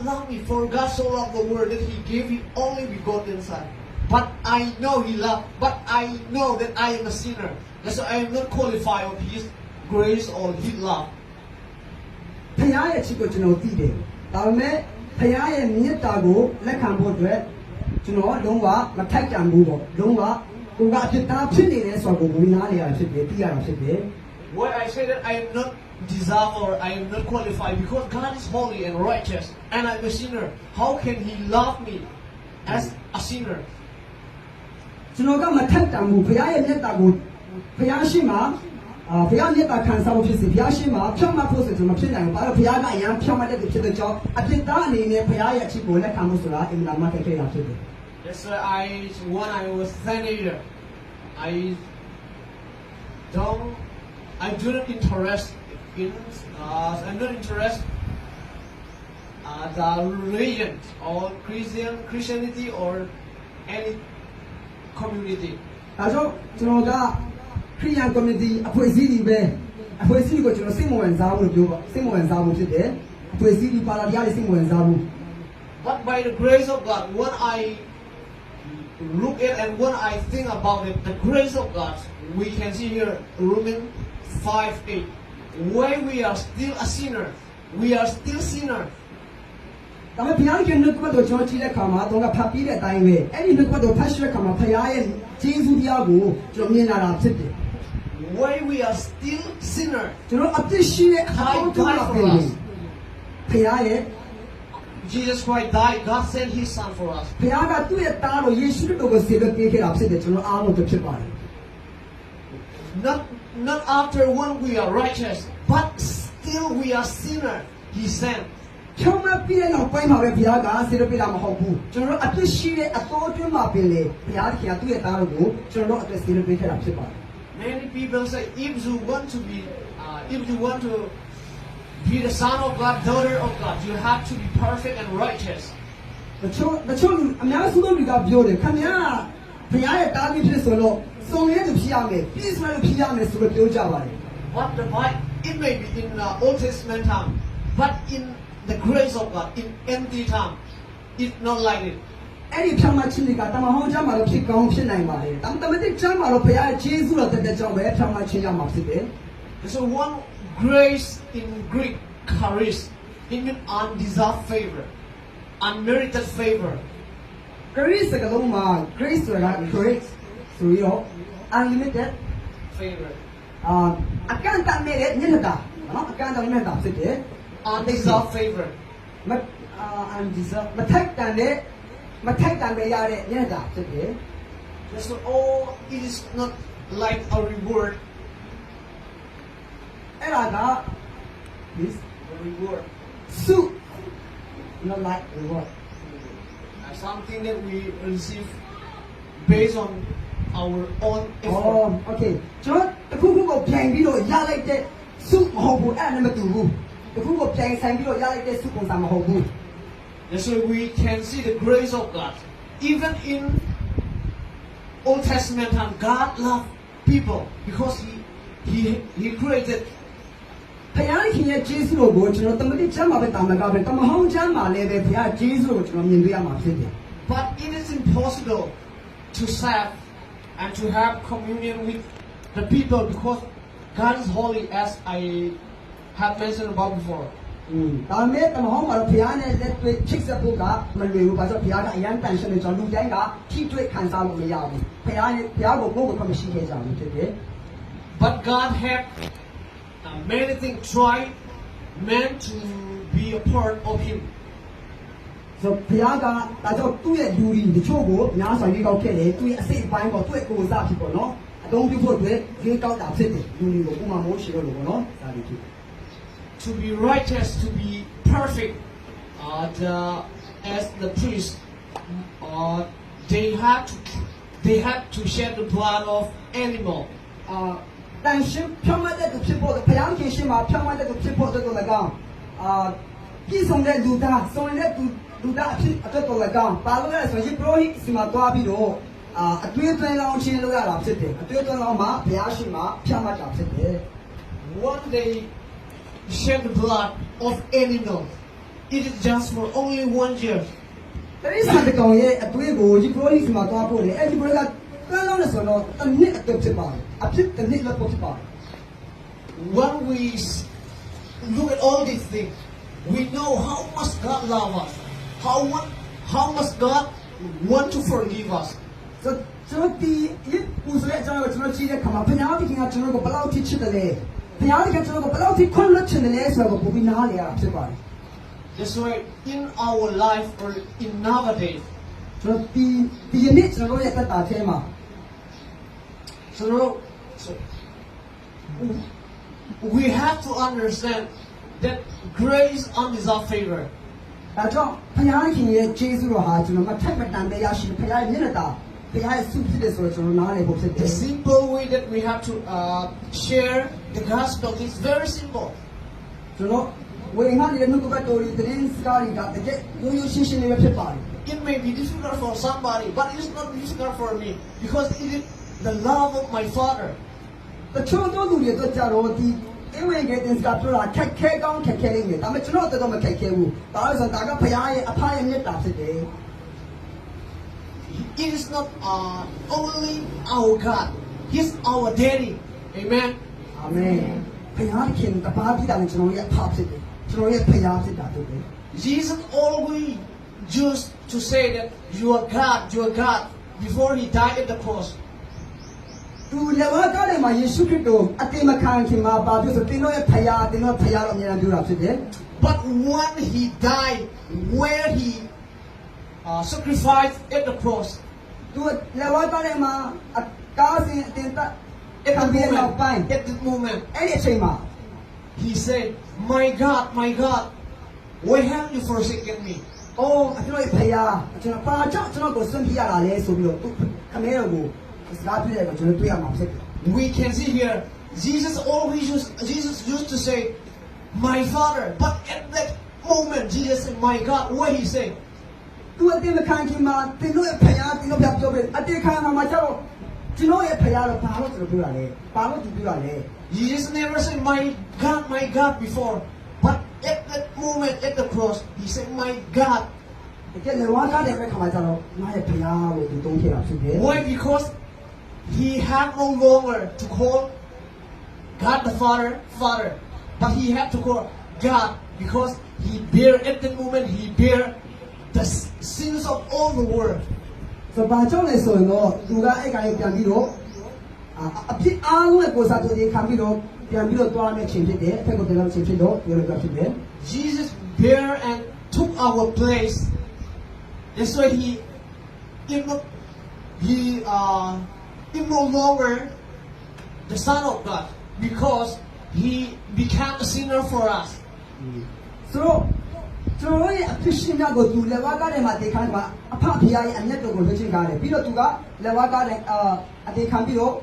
loved me, for God so loved the world that He gave His only begotten Son. But I know He loved, but I know that I am a sinner. That's why I am not qualified of His grace or His love. ဖခင်ရဲ့ချစ်ကိုကျွန်တော်သိတယ်ဒါပေမဲ့ဖခင်ရဲ့မြတ်တာကိုလက်ခံဖို့အတွက်ကျွန်တော်လုံးဝမထိုက်တန်ဘူးပေါ့လုံးဝကိုကအဖြစ်သားဖြစ်နေတယ်ဆိုတော့ကိုနားလေရဖြစ်တယ်သိရတာဖြစ်တယ် Why I say that I am not deserved or I am not qualified because God is holy and righteous and I am a sinner. How can He love me as a sinner? ကျွန်တော်ကမထိုက်တန်ဘူးဖခင်ရဲ့မြတ်တာကိုဖခင်ရှိမှဖခင်မြတ်တာခံစားဖို့ဖြစ်စီဖခင်ရှိမှဖြောင့်မတ်ဖို့ဆိုကျွန်တော်ဖြစ်နိုင်ဘူးဘာလို့ဖခင်ကအရင်ဖြောင့်မတ်တဲ့သူဖြစ်တဲ့ကြောင့်အဖြစ်သားအနေနဲ့ဖခင်ရဲ့အချစ်ကိုလက်ခံဖို့ဆိုတာအင်မတန်မှခက်ခဲတာဖြစ်တယ် Yes, sir. When I was teenager, I do not interest in, I'm not interested the religion or Christianity or any community. ဒါကြောင့်ကျွန်တော်ကခရိယန် community အဖွဲ့အစည်းတွေပဲအဖွဲ့အစည်းကိုကျွန်တော်စိတ်မဝင်စားဘူးလို့ပြောပါစိတ်မဝင်စားဘူးဖြစ်တယ်အဖွဲ့အစည်းတွေပါလာတရားတွေစိတ်မဝင်စားဘူး But by the grace of God, when I look at and when I think about it, the grace of God, we can see here Romans 5:8, where we are still a sinner, we are still sinners. ဒါပေမဲ့ဘုရားရဲ့နှုတ်ကပတ်တော်ကျွန်တော်ကြည့်တဲ့အခါမှာတော့ကဖတ်ပြီးတဲ့အတိုင်းပဲအဲ့ဒီနှုတ်ကပတ်တော်ဖတ်ရှုတဲ့အခါမှာဘုရားရဲ့ဂျေဇုတရားကိုကျွန်တော်မြင်လာတာဖြစ်တယ် Why we are still sinners. ကျွန်တော်အပြစ်ရှိတဲ့အထောက်အထားပါပဲဘုရားရဲ့ Jesus Christ died, God sent His Son for us. ဘုရားကသူ့ရဲ့သားတော်ယေရှုခရစ်တော်ကိုစေလွှတ်ပေးခဲ့တာဖြစ်တယ်ကျွန်တော်အားလုံးဖြစ်ပါတယ် Not after when we are righteous, but still we are sinners. He sent. ဖြောင့်မတ်ပြီးတဲ့နောက်ပိုင်းမှာပဲဘုရားကစေလွှတ်ပေးတာမဟုတ်ဘူးကျွန်တော်အပြစ်ရှိတဲ့အတော်အတွင်းမှာပင်လေဘုရားသခင်ကသူ့ရဲ့သားတော်ကိုကျွန်တော်အတွက်စေလွှတ်ပေးခဲ့တာဖြစ်ပါတယ် Many people say, if you want to be the son of God, daughter of God, you have to be perfect and righteous. တချို့အများစုသောလူကပြောတယ်ခင်ဗျာဘုရားရဲ့တားပြီးဖြစ်ဆိုတော့စုံရဲသူဖြစ်ရမယ်ပြည့်စုံလို့ဖြစ်ရမယ်ဆိုလို့ပြောကြပါတယ် What the Bible, it may be in the Old Testament time, but in the grace of God, in empty time, it's not like it. အဲ့ဒီဖြောင့်မတ်ခြင်းတွေကတမန်ဟောင်းကျမ်းမှာတော့ဖြစ်ကောင်းဖြစ်နိုင်ပါတယ်တမန်တိကျမ်းမှာတော့ဘုရားရဲ့ဂျေဇုတော်တဲ့ကြောင့်ပဲဖြောင့်မတ်ခြင်းရမှာဖြစ်တယ် So one grace in Greek, charis, it means undeserved favor, unmerited favor. grace ကလုံးမှာ grace ဆိုတာ grace ဆိုပြီးတော့ unlimited Favor. အကန့်အသတ်မဲ့တဲ့ညတာနော်အကန့်အသတ်မဲ့တာဖြစ်တယ် Undeserved favor. undeserved မထိုက်တန်ပဲရတဲ့ညတာဖြစ်တယ် So it is not like a reward. အဲ့ဒါက this A reward. suit not like reward Something that we receive based on our own effort. oh okay ကျွန်တော်တခုခုကိုပြန်ပြီးတော့ရလိုက်တဲ့ suit မဟုတ်ဘူးအဲ့ဒါနဲ့မတူဘူးတခုကိုပြန်ဆိုင်ပြီးတော့ရလိုက်တဲ့ suit ပုံစံမဟုတ်ဘူး That's why we can see the grace of God. Even in Old Testament time, God loved people because He created. ဘုရားခင်ရဲ့ဂျေဇုတော်ကိုကျွန်တော်တမန်ကျမ်းမှာပဲတာမကပဲတမန်ဟောင်းကျမ်းမှာလည်းပဲဘုရားဂျေဇုတော်ကိုကျွန်တော်မြင်တွေ့ရမှာဖြစ်တယ် But it is impossible to serve and to have communion with the people because God is holy, as I have mentioned about before. ဒါမဲ့တမန်ဟောင်းမှာတော့ဘုရားနဲ့လက်တွေ့ချိတ်ဆက်ဖို့ကမလွယ်ဘူးဘာလို့ဘုရားကအရန်တန်ရှင်းနေကျွန်တော်လူတိုင်းကထိတွေ့ခံစားလို့မရဘူးဘုရားကိုကိုယ်ကိုမရှိခဲ့ကြဘူးဖြစ်တယ် But God had many things tried man to be a part of Him. ဆိုဘုရားကဒါကြောင့်သူ့ရဲ့လူတွေတချို့ကိုများစွာရေးကောက်ခဲ့တယ်သူ့ရဲ့အစိတ်အပိုင်းပေါ်သူ့ရဲ့ကိုယ်စားဖြစ်ပေါ့နော်အတုံးပြုဖို့အတွက်ရေးကောက်တာဖြစ်တယ်လူတွေကိုဥမာမိုးရှိလို့ပေါ့နော်ဒါလေးဖြစ် To be righteous, to be perfect, as the priest, they had to shed the blood of animal. တန်ရှင်းဖြောင်းမတဲ့သူဖြစ်ဖို့ဘုရားခင်ရှင်မှာဖြောင်းမတဲ့သူဖြစ်ဖို့အတွက်လည်းကောင်းပြည်စုံတဲ့လူသားစုံတဲ့လူသားအဖြစ်အတွက်လည်းကောင်းပါလို့လဲဆိုရင်ပရိုဟိတ်စီမှာတွားပြီးတော့အတွေ့အကြုံလောင်းချင်းလုပ်ရတာဖြစ်တယ်အတွေ့အကြုံလောင်းမှာဘုရားရှင်မှာဖြောင်းမတာဖြစ်တယ် One day shed the blood of animals. it is just for only 1 year. တရိစ္ဆာန်တစ်ကောင်ရဲ့အသွေးကိုဒီပရိုဟိတ်မှာသွားပို့တယ်အဲ့ဒီပရိုဟိတ်ကတန်းလုံးနဲ့ဆိုတော့တစ်နှစ်အတွက်ဖြစ်ပါတယ်အဖြစ်တစ်နှစ်လောက်ဖြစ်ပါတယ် When we look at all these things, we know how much God loves us, how much God want to forgive us. ဆိုတော့ဒီပူစတဲ့အကြောင်းကိုကျွန်တော်ကြည့်တဲ့အခါမှာဘုရားသခင်ကကျွန်တော်ကိုဘယ်လောက်ထိချစ်တယ်လဲဘုရားသခင်ကျွန်တော်ကိုဘယ်လောက်ထိခွင့်လွှတ်ချင်တယ်လဲဆိုတော့ပုံပြီးနားလေရတာဖြစ်ပါတယ် That's why in our life or in nowadays, ကျွန်တော်ဒီယနေ့ကျွန်တော်ရဲ့သက်တာထဲမှာ so we have to understand that grace undeserved favor. ဒါကြောင့်ဘုရားခင်ရဲ့ကျေးဇူးတော်ဟာကျွန်တော်မထက်မတန်ပဲရရှိဘုရားရဲ့မျက်နှာတာဘုရားရဲ့ဆုဖြစ်တယ်ဆိုတော့ကျွန်တော်နားလည်ဖို့ဖြစ်တယ် The simple way that we have to share the gospel is very simple. ကျွန်တော်ဝေငှနေတဲ့နှုတ်ကပတ်တော်ဒီသတင်းစကားတွေကတကယ်ရိုးရိုးရှင်းရှင်းလေးပဲဖြစ်ပါတယ် It may be difficult for somebody, but it is not difficult for me because it is the love of my Father. တချို့သောလူတွေတော့ကြတော့ဒီအင်ဝင်ကတဲ့စကားပြောတာခက်ခဲကောင်းခက်ခဲလေးနေဒါပေမဲ့ကျွန်တော်တော့မခက်ခဲဘူးဒါလို့ဆိုတော့ဒါကဘုရားရဲ့အဖရဲ့မြတ်တာဖြစ်တယ် It is not only our God, He's our Daddy. Amen. အာမင်ဘုရားခင်တပါးပြီးတာလည်းကျွန်တော်ရဲ့အဖဖြစ်တယ်ကျွန်တော်ရဲ့ဘုရားဖြစ်တာဖြစ်တယ် Jesus always used to say that you are God before He died at the cross. သူလည်းဝါကားထဲမှာယေရှုခရစ်တော်အတေမခံခင်မှာပါပြီးဆိုတင်းတော့ရဲ့ဘုရားတင်းတော့ဘုရားတော်အမြဲတမ်းပြောတာဖြစ်တယ် But when He died, where He sacrificed at the cross, သူလည်းဝါကားထဲမှာအကားစဉ်အတင်တက်ခံပြီးနောက်ပိုင်း at that moment, အဲ့ဒီအချိန်မှာ He said, my God, why have you forsaken me? အော်ကျွန်တော်ရဲ့ဘုရားကျွန်တော်ပါကြောင့်ကျွန်တော်ကိုဆွန့်ပြရတာလဲဆိုပြီးတော့သူခမဲတော်ကိုစကားပြတဲ့ကကျွန်တော်တွေ့ရမှာဖြစ်တယ် We can see here, Jesus used to say, my Father. But at that moment, Jesus said, my God. What He said? သူအတင်မခံခင်မှာတင်းတို့ရဲ့ဘုရားတင်းတို့ပြပြောပြီးအတေခံမှာကျတော့ကျွန်တော်ရဲ့ဘုရားတော့ဘာလို့ကျွန်တော်ပြောရလဲဘာလို့သူပြောရလဲ Jesus never said, my God before. But at that moment, at the cross, He said, my God. တကယ်လည်းဝါကားတဲ့ခါမှာကျတော့ငါရဲ့ဘုရားလို့သူတုံးခဲ့တာဖြစ်တယ် Why? Because He had no longer to call God the Father, but He had to call God because He bear at that moment, He bear the sins of all the world. ဆိုဘာကြောင့်လဲဆိုရင်တော့သူကအဲ့ကောင်ပြန်ပြီးတော့အဖြစ်အားလုံးရဲ့ကိုယ်စားသူတွေခံပြီးတော့ပြန်ပြီးတော့တွားမယ့်ချိန်ဖြစ်တယ်အထက်ကိုပြန်လို့ချိန်ဖြစ်တော့ပြောလို့ပြဖြစ်တယ် Jesus bear and took our place. That's why He is no longer the Son of God because He became a sinner for us. ဆိုတော့ကျွန်တော်ရဲ့အဖြစ်ရှင်များကိုသူလက်ဝါးကားထဲမှာတေခါမှာအဖဖရားရဲ့အမျက်တော်ကိုလွှတ်ချင်ကားတယ်ပြီးတော့သူကလက်ဝါးကားထဲအတေခံပြီးတော့